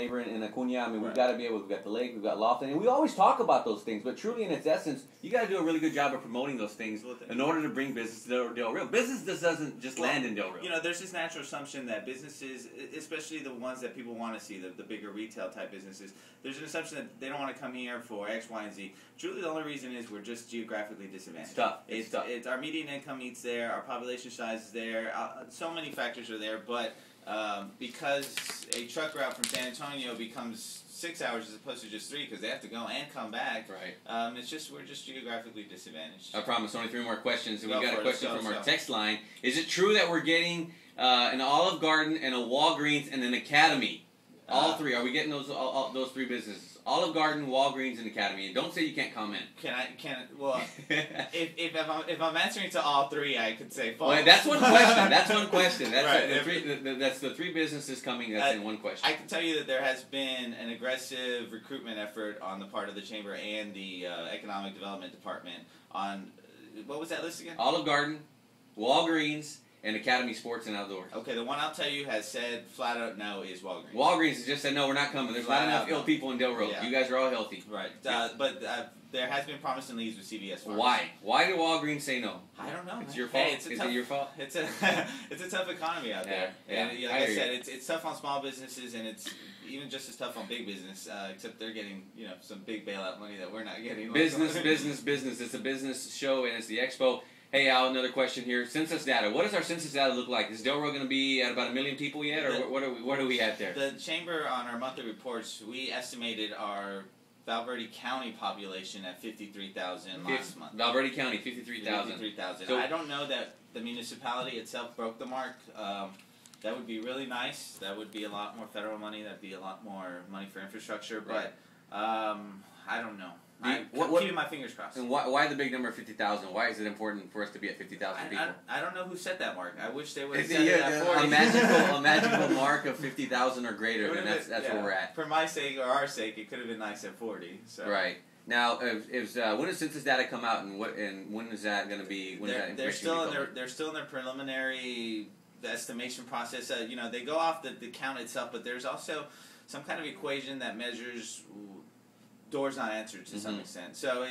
in Acuña. I mean, we've got to be able. We've got the lake, we've got Lofton, and we always talk about those things. But truly, in its essence, you got to do a really good job of promoting those things in order to bring business to Del Rio. Business just doesn't just land in Del Rio. You know, there's this natural assumption that businesses, especially the ones that people want to see, the bigger retail type businesses, there's an assumption that they don't want to come here for X, Y, and Z. Truly, the only reason is we're just geographically disadvantaged. It's tough. It's our median income meets there, our population size is there, so many factors are there, but because a truck route from San Antonio becomes 6 hours as opposed to just 3 because they have to go and come back. Right. We're just geographically disadvantaged. I promise. Only 3 more questions. We've got a question from our text line. Is it true that we're getting an Olive Garden and a Walgreens and an Academy? All 3. Are we getting those 3 businesses? Olive Garden, Walgreens, and Academy. And don't say you can't comment. Well, if I'm answering to all 3, I could say false. Well, that's one question. That's one question. That's right. That's the 3 businesses coming. That's in one question. I can tell you that there has been an aggressive recruitment effort on the part of the Chamber and the Economic Development Department on, what was that list again? Olive Garden, Walgreens, and Academy Sports and Outdoors. Okay, the one I'll tell you has said flat out no is Walgreens. Walgreens has just said no, we're not coming. There's not enough ill people in Del Rio. Yeah. You guys are all healthy. Right, but there has been promising leads with CVS Pharmacy. Why? Why did Walgreens say no? I don't know. It's your fault. Hey, Is it your fault? It's a tough economy out there. Yeah. And like I said, it's tough on small businesses, and it's even just as tough on big business. Except they're getting some big bailout money that we're not getting. Business. It's a business show, and it's the expo. Hey, Al, another question here. Census data. What does our census data look like? Is Del Rio going to be at about 1 million people yet, or what are we at there? The Chamber, on our monthly reports, we estimated our Valverde County population at 53,000 last month. Valverde County, 53,000. 53,000. So I don't know that the municipality itself broke the mark. That would be really nice. That would be a lot more federal money. That would be a lot more money for infrastructure. Right. But I don't know. I'm keeping my fingers crossed. And why the big number of 50,000? Why is it important for us to be at 50,000 people? I don't know who set that mark. I wish they would have set it at 40. A magical mark of 50,000 or greater, and that's where we're at. For my sake or our sake, it could have been nice at 40. So. Right. Now, when does census data come out, and when is that going to be? They're still in their preliminary estimation process. They go off the count itself, but there's also some kind of equation that measures doors not answered to some extent. So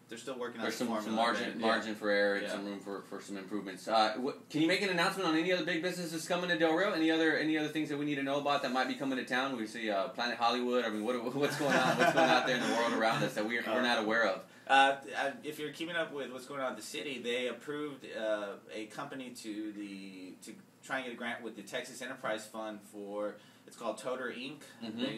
they're still working on some margin for error and some room for some improvements. Can you make an announcement on any other big businesses coming to Del Rio? Any other things that we need to know about that might be coming to town? We see Planet Hollywood. I mean, what's going on? What's going out there in the world around us that we're not aware of? If you're keeping up with what's going on in the city, they approved a company to try and get a grant with the Texas Enterprise Fund for. It's called Toter Inc.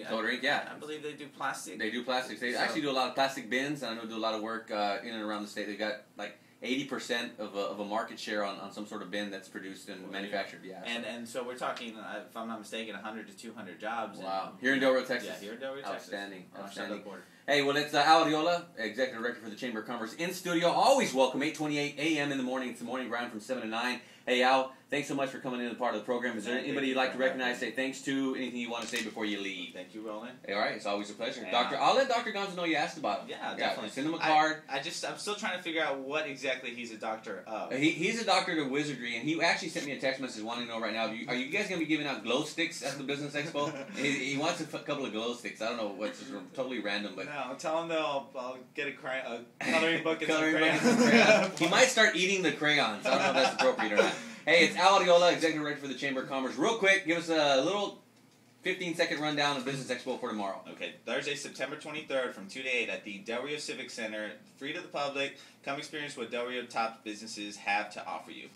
Toter Inc. Yeah, I believe they do plastic. They do plastics. They actually do a lot of plastic bins, and I know they do a lot of work in and around the state. They got like 80% of a market share on some sort of bin that's produced and manufactured. Yeah. And so we're talking, if I'm not mistaken, 100 to 200 jobs. Wow. Here in Del Rio, Texas. Yeah, here in Del Rio, Texas. Outstanding. Hey, well, it's Al Arreola, Executive Director for the Chamber of Commerce, in studio. Always welcome, 8:28 a.m. in the morning. It's the morning grind from 7 to 9. Hey, Al, thanks so much for coming in as part of the program. Is there anybody you'd like to recognize, say thanks to, anything you want to say before you leave? Thank you, Roland. Hey, all right, it's always a pleasure. I'll let Dr. Gonzo know you asked about him. Yeah, definitely. Send him a card. I'm still trying to figure out what exactly he's a doctor of. He's a doctor of wizardry, and he actually sent me a text message wanting to know right now, are you guys going to be giving out glow sticks at the Business Expo? he wants a couple of glow sticks. I don't know, what's totally random, but... No, tell him I'll get a coloring book and some crayons. He might start eating the crayons. I don't know if that's appropriate or not. Hey, it's Al Arreola, Executive Director for the Chamber of Commerce. Real quick, give us a little 15-second rundown of Business Expo for tomorrow. Okay, Thursday, September 23rd from 2 to 8 at the Del Rio Civic Center. Free to the public. Come experience what Del Rio top businesses have to offer you.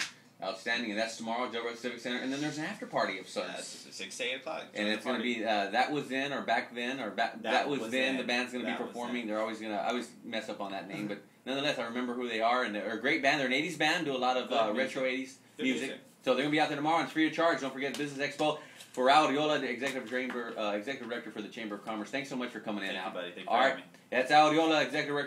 Outstanding, and that's tomorrow, Del Rio Civic Center. And then there's an after party of sorts. 6 to 8 o'clock. And it's going to be That Was Then or Back Then or That Was Then. The band's going to be performing. They're always going to. I always mess up on that name, but nonetheless, I remember who they are, and they're a great band. They're an 80s band. Do a lot of retro 80s music. So they're going to be out there tomorrow, and it's free of charge. Don't forget Business Expo. For Al Arreola, the Executive Director for the Chamber of Commerce. Thanks so much for coming in, Al. Thank you, buddy. Thank you for having me. That's Al Arreola, Executive Director.